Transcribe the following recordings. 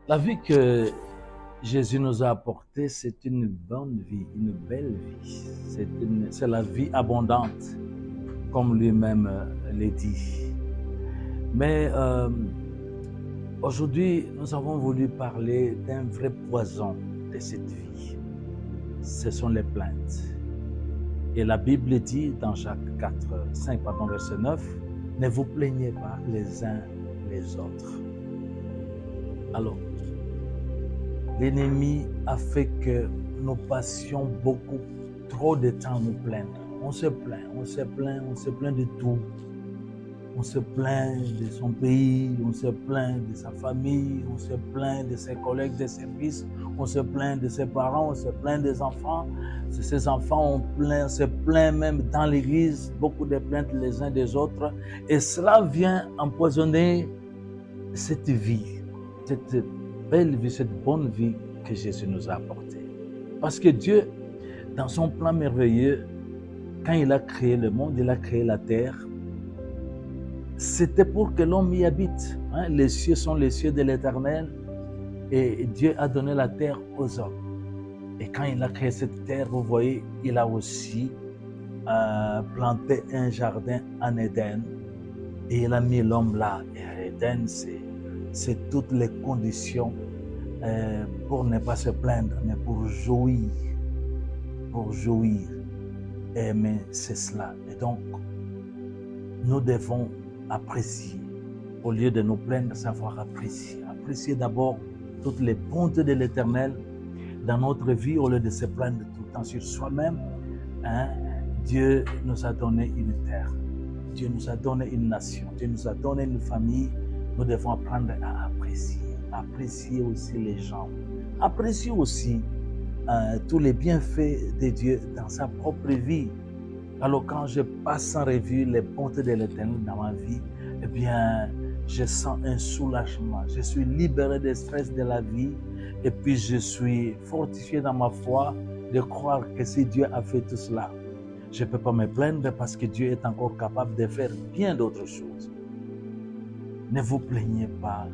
La vie que Jésus nous a apportée, c'est une bonne vie, une belle vie. C'est la vie abondante, comme lui-même l'a dit. Mais aujourd'hui, nous avons voulu parler d'un vrai poison de cette vie. Ce sont les plaintes. Et la Bible dit dans Jacques 5, verset 9, « Ne vous plaignez pas les uns les autres. » Alors, l'ennemi a fait que nous passions beaucoup trop de temps à nous plaindre. On se plaint de tout. On se plaint de son pays, on se plaint de sa famille, on se plaint de ses collègues de service, on se plaint de ses parents, on se plaint des enfants. Ces enfants se plaignent même dans l'église, beaucoup de plaintes les uns des autres. Et cela vient empoisonner cette vie, cette belle vie, cette bonne vie que Jésus nous a apportée. Parce que Dieu, dans son plan merveilleux, quand il a créé le monde, il a créé la terre, c'était pour que l'homme y habite. Les cieux sont les cieux de l'Éternel et Dieu a donné la terre aux hommes. Et quand il a créé cette terre, vous voyez, il a aussi planté un jardin en Éden et il a mis l'homme là. Et Éden, c'est toutes les conditions pour ne pas se plaindre, mais pour jouir. Pour jouir. Mais c'est cela. Et donc, nous devons apprécier. Au lieu de nous plaindre, savoir apprécier. Apprécier d'abord toutes les bontés de l'Éternel dans notre vie, au lieu de se plaindre tout le temps sur soi-même. Dieu nous a donné une terre. Dieu nous a donné une nation. Dieu nous a donné une famille. Nous devons apprendre à apprécier. Apprécier aussi les gens. Apprécier aussi tous les bienfaits de Dieu dans sa propre vie. Alors quand je passe en revue les bontés de l'Éternel dans ma vie, eh bien, je sens un soulagement. Je suis libéré des stress de la vie et puis je suis fortifié dans ma foi de croire que si Dieu a fait tout cela, je ne peux pas me plaindre parce que Dieu est encore capable de faire bien d'autres choses. Ne vous plaignez pas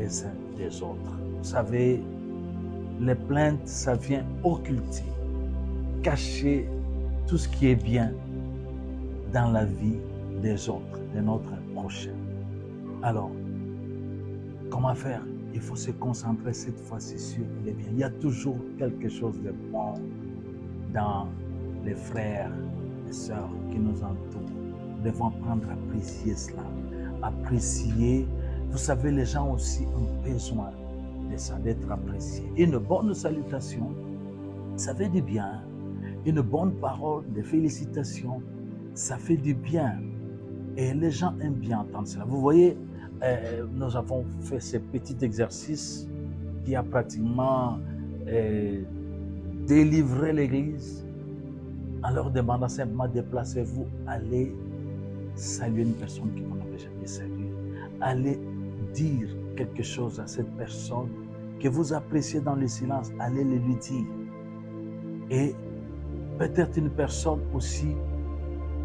les uns des autres. Vous savez, les plaintes, ça vient occulter, cacher tout ce qui est bien dans la vie des autres, de notre prochain. Alors, comment faire? Il faut se concentrer cette fois-ci sur les biens. Il y a toujours quelque chose de bon dans les frères, les sœurs qui nous entourent. Nous devons apprendre à apprécier cela. Apprécier. Vous savez, les gens aussi ont besoin de ça, d'être appréciés. Une bonne salutation, ça fait du bien. Une bonne parole de félicitations, ça fait du bien. Et les gens aiment bien entendre cela. Vous voyez, nous avons fait ce petit exercice qui a pratiquement délivré l'Église en leur demandant simplement déplacez-vous, allez saluer une personne qui vous n'avez jamais saluée. Allez dire quelque chose à cette personne que vous appréciez dans le silence. Allez le lui dire. Et peut-être une personne aussi,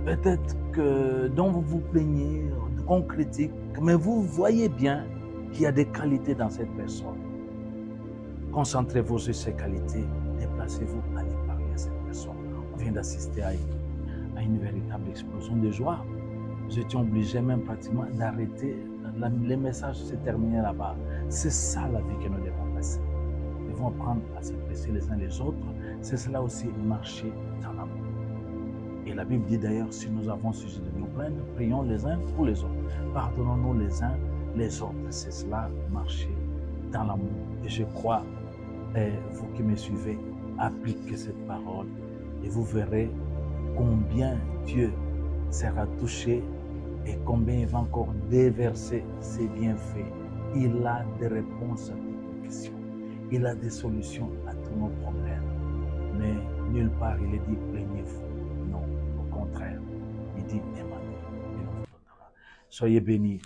peut-être que dont vous vous plaignez, qu'on critique, mais vous voyez bien qu'il y a des qualités dans cette personne. Concentrez-vous sur ces qualités, déplacez-vous, allez parler à cette personne. On vient d'assister à une véritable explosion de joie. Nous étions obligés même pratiquement d'arrêter. Les messages se terminaient là-bas. C'est ça la vie que nous devons passer. Nous devons apprendre à s'apprécier les uns les autres. C'est cela aussi, marcher dans l'amour. Et la Bible dit d'ailleurs, si nous avons sujet de nous plaindre, prions les uns pour les autres. Pardonnons-nous les uns les autres. C'est cela, marcher dans l'amour. Et je crois, vous qui me suivez, appliquez cette parole et vous verrez combien Dieu sera touché et combien il va encore déverser ses bienfaits. Il a des réponses à toutes nos questions. Il a des solutions à tous nos problèmes. Mais nulle part il est dit plaignez-vous. Non, au contraire, il dit demandez et on vous donnera. Soyez bénis.